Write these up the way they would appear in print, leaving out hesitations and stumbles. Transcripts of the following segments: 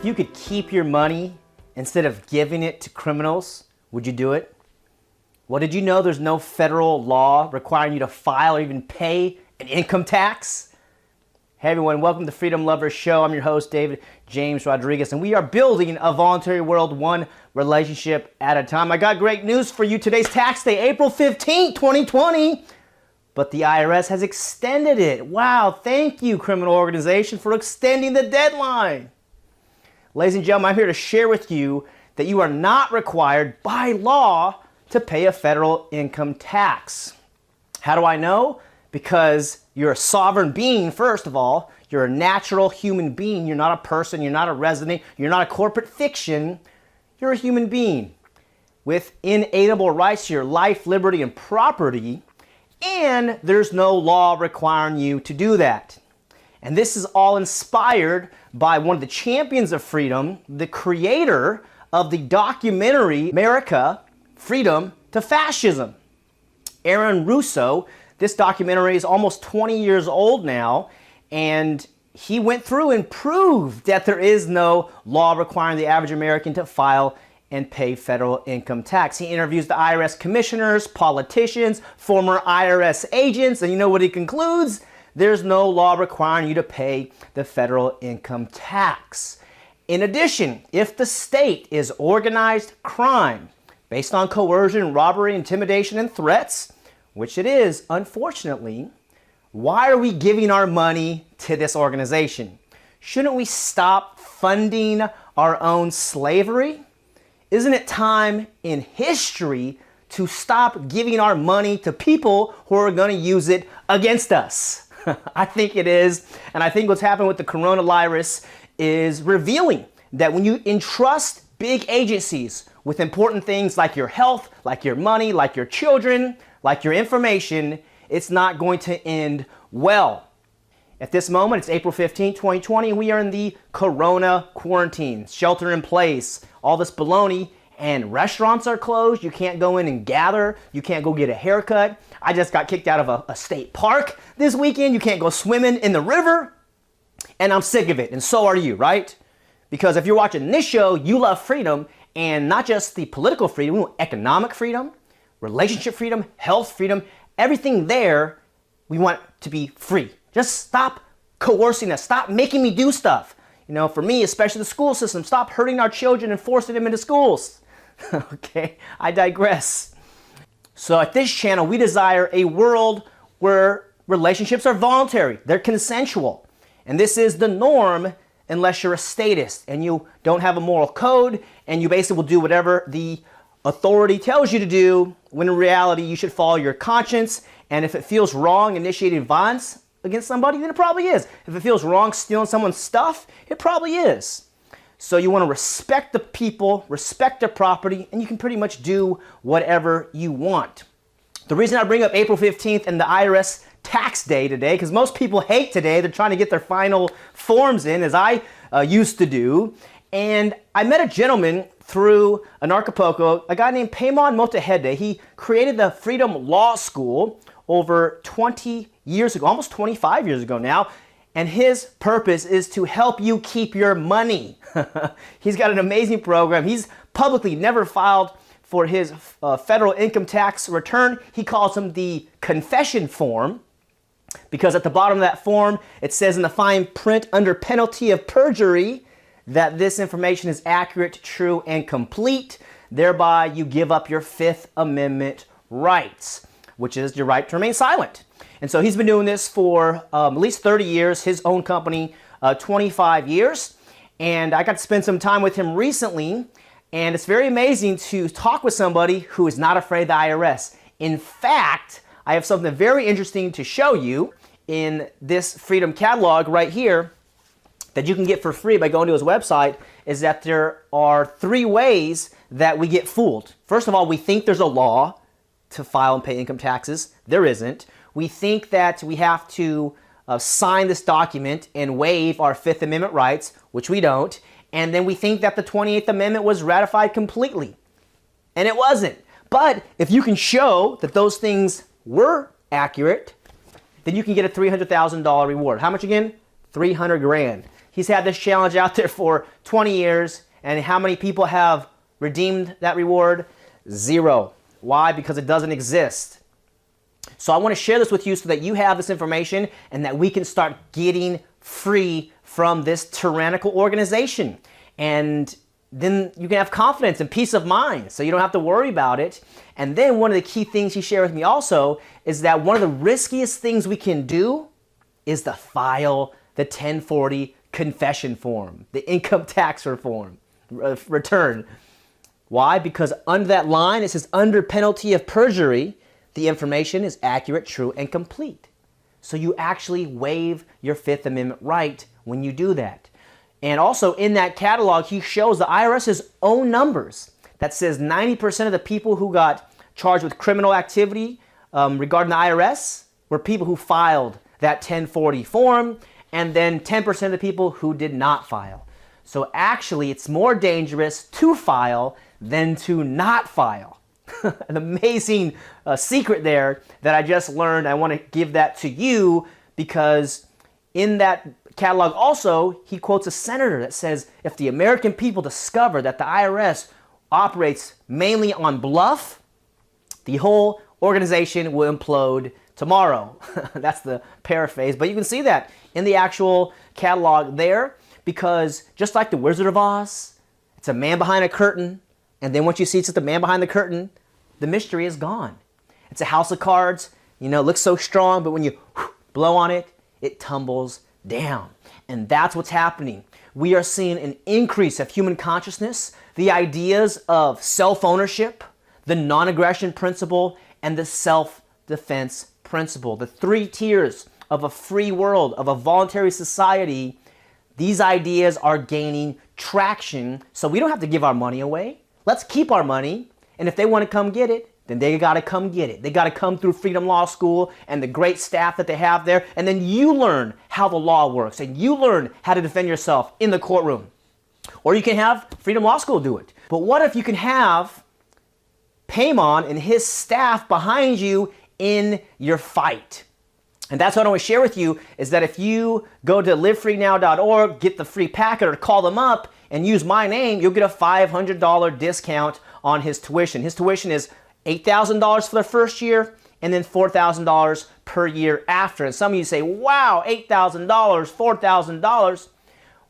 If you could keep your money instead of giving it to criminals, would you do it? Well, did you know there's no federal law requiring you to file or even pay an income tax? Hey everyone, welcome to the Freedom Lovers Show. I'm your host, David James Rodriguez, and we are building a voluntary world one relationship at a time. I got great news for you. Today's tax day, April 15th, 2020. But the IRS has extended it. Wow, thank you, criminal organization, for extending the deadline. Ladies and gentlemen, I'm here to share with you that you are not required by law to pay a federal income tax. How do I know? Because you're a sovereign being, first of all. You're a natural human being. You're not a person. You're not a resident. You're not a corporate fiction. You're a human being with inalienable rights to your life, liberty, and property. And there's no law requiring you to do that. And this is all inspired by one of the champions of freedom, the creator of the documentary America, Freedom to Fascism, Aaron Russo. This documentary is almost 20 years old now, and he went through and proved that there is no law requiring the average American to file and pay federal income tax. He interviews the IRS commissioners, politicians, former IRS agents, and you know what he concludes? There's no law requiring you to pay the federal income tax. In addition, if the state is organized crime based on coercion, robbery, intimidation, and threats, which it is, unfortunately, why are we giving our money to this organization? Shouldn't we stop funding our own slavery? Isn't it time in history to stop giving our money to people who are going to use it against us? I think it is, and I think what's happened with the coronavirus is revealing that when you entrust big agencies with important things like your health, like your money, like your children, like your information, it's not going to end well. At this moment, it's April 15, 2020, and we are in the corona quarantine, shelter in place, all this baloney, and restaurants are closed. You can't go in and gather. You can't go get a haircut. I just got kicked out of a state park this weekend. You can't go swimming in the river, and I'm sick of it, and so are you, right? Because if you're watching this show, you love freedom, and not just the political freedom, we want economic freedom, relationship freedom, health freedom, everything there, we want to be free. Just stop coercing us. Stop making me do stuff. You know, for me, especially the school system, stop hurting our children and forcing them into schools. Okay, I digress. So at this channel, we desire a world where relationships are voluntary. They're consensual. And this is the norm unless you're a statist and you don't have a moral code and you basically will do whatever the authority tells you to do, when in reality you should follow your conscience. And if it feels wrong initiating violence against somebody, then it probably is. If it feels wrong stealing someone's stuff, it probably is. So you want to respect the people, respect their property, and you can pretty much do whatever you want. The reason I bring up April 15th and the IRS tax day today, because most people hate today. They're trying to get their final forms in, as I used to do. And I met a gentleman through Anarchapulco, a guy named Payman Mottahedeh. He created the Freedom Law School over 20 years ago, almost 25 years ago now. And his purpose is to help you keep your money. He's got an amazing program. He's publicly never filed for his federal income tax return. He calls them the confession form, because at the bottom of that form, it says in the fine print under penalty of perjury that this information is accurate, true, and complete. Thereby, you give up your Fifth Amendment rights, which is your right to remain silent. And so he's been doing this for at least 30 years, his own company, 25 years. And I got to spend some time with him recently, and it's very amazing to talk with somebody who is not afraid of the IRS. In fact, I have something very interesting to show you in this Freedom Catalog right here that you can get for free by going to his website, is that there are 3 ways that we get fooled. First of all, we think there's a law to file and pay income taxes. There isn't. We think that we have to sign this document and waive our Fifth Amendment rights, which we don't. And then we think that the 28th Amendment was ratified completely. And it wasn't. But if you can show that those things were accurate, then you can get a $300,000 reward. How much again? 300 grand. He's had this challenge out there for 20 years. And how many people have redeemed that reward? 0. Why? Because it doesn't exist. So I want to share this with you so that you have this information and that we can start getting free from this tyrannical organization. And then you can have confidence and peace of mind so you don't have to worry about it. And then one of the key things he shared with me also is that one of the riskiest things we can do is to file the 1040 confession form, the income tax reform return. Why? Because under that line, it says under penalty of perjury, the information is accurate, true, and complete. So you actually waive your Fifth Amendment right when you do that. And also in that catalog, he shows the IRS's own numbers that says 90% of the people who got charged with criminal activity regarding the IRS were people who filed that 1040 form, and then 10% of the people who did not file. So actually, it's more dangerous to file than to not file. An amazing secret there that I just learned. I want to give that to you because in that catalog also, he quotes a senator that says, if the American people discover that the IRS operates mainly on bluff, the whole organization will implode tomorrow. That's the paraphrase, but you can see that in the actual catalog there because just like the Wizard of Oz, it's a man behind a curtain, and then once you see it's the man behind the curtain, the mystery is gone. It's a house of cards, it looks so strong, but when you blow on it, it tumbles down. And that's what's happening. We are seeing an increase of human consciousness, the ideas of self-ownership, the non-aggression principle, and the self-defense principle. The 3 tiers of a free world, of a voluntary society, these ideas are gaining traction, so we don't have to give our money away. Let's keep our money, and if they want to come get it, then they got to come get it. They got to come through Freedom Law School and the great staff that they have there, and then you learn how the law works, and you learn how to defend yourself in the courtroom. Or you can have Freedom Law School do it. But what if you can have Paimon and his staff behind you in your fight? And that's what I want to share with you is that if you go to livefreenow.org, get the free packet, or call them up and use my name, you'll get a $500 discount on his tuition. His tuition is $8,000 for the first year and then $4,000 per year after. And some of you say, wow, $8,000, $4,000.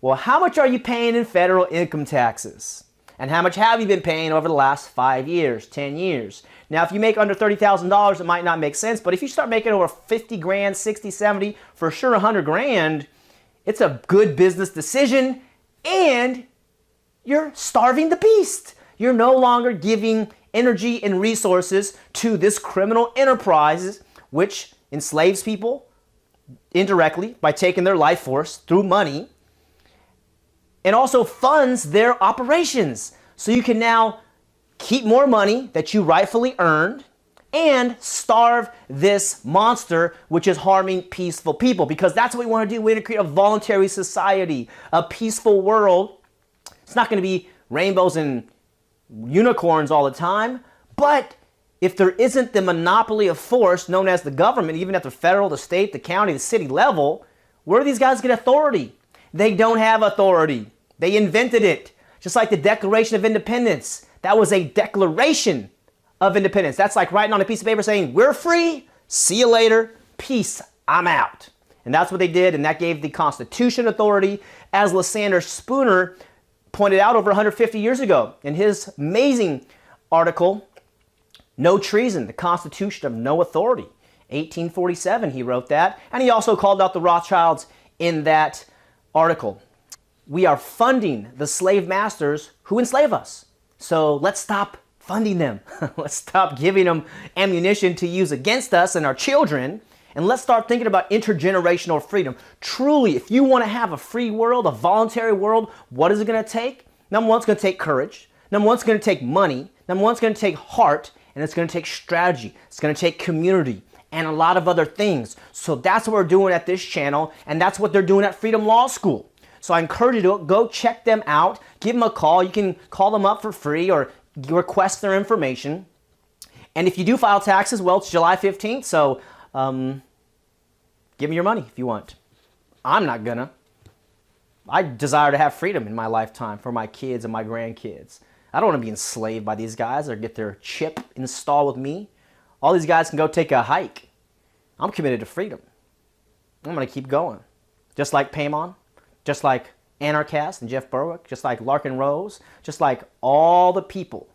Well, how much are you paying in federal income taxes? And how much have you been paying over the last 5 years, 10 years? Now, if you make under $30,000, it might not make sense, but if you start making over 50 grand, 60, 70, for sure 100 grand, it's a good business decision, and you're starving the beast. You're no longer giving energy and resources to this criminal enterprise, which enslaves people indirectly by taking their life force through money, and also funds their operations. So you can now keep more money that you rightfully earned and starve this monster which is harming peaceful people, because that's what we want to do. We want to create a voluntary society, a peaceful world. It's not going to be rainbows and unicorns all the time, but if there isn't the monopoly of force known as the government, even at the federal, the state, the county, the city level, where do these guys get authority? They don't have authority. They invented it. Just like the Declaration of Independence. That was a declaration of independence. That's like writing on a piece of paper saying, we're free, see you later, peace, I'm out. And that's what they did, and that gave the Constitution authority, as Lysander Spooner pointed out over 150 years ago in his amazing article, No Treason, the Constitution of No Authority. 1847 he wrote that, and he also called out the Rothschilds in that article. We are funding the slave masters who enslave us. So let's stop funding them. Let's stop giving them ammunition to use against us and our children, and let's start thinking about intergenerational freedom. Truly, if you want to have a free world, a voluntary world, what is it going to take? Number one, it's going to take courage. Number one, it's going to take money. Number one, it's going to take heart, and it's going to take strategy. It's going to take community and a lot of other things. So that's what we're doing at this channel, and that's what they're doing at Freedom Law School. So I encourage you to go check them out. Give them a call. You can call them up for free or request their information. And if you do file taxes, well, it's July 15th, so give me your money if you want. I'm not gonna. I desire to have freedom in my lifetime for my kids and my grandkids. I don't want to be enslaved by these guys or get their chip installed with me. All these guys can go take a hike. I'm committed to freedom. I'm going to keep going. Just like Paimon, just like Anarchast and Jeff Berwick, just like Larkin Rose, just like all the people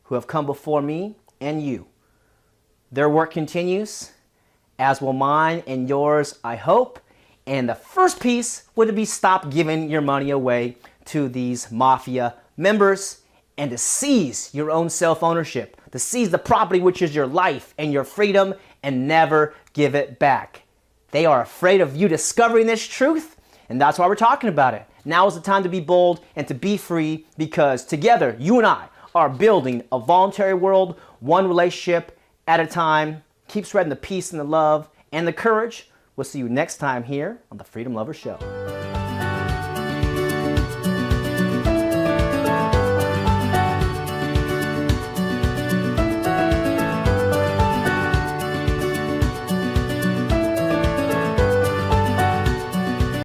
who have come before me and you. Their work continues, as will mine and yours, I hope. And the first piece would be stop giving your money away to these mafia members and to seize your own self-ownership, to seize the property which is your life and your freedom and never give it back. They are afraid of you discovering this truth, and that's why we're talking about it. Now is the time to be bold and to be free, because together, you and I are building a voluntary world, one relationship at a time. Keep spreading the peace and the love and the courage. We'll see you next time here on the Freedom Lover Show.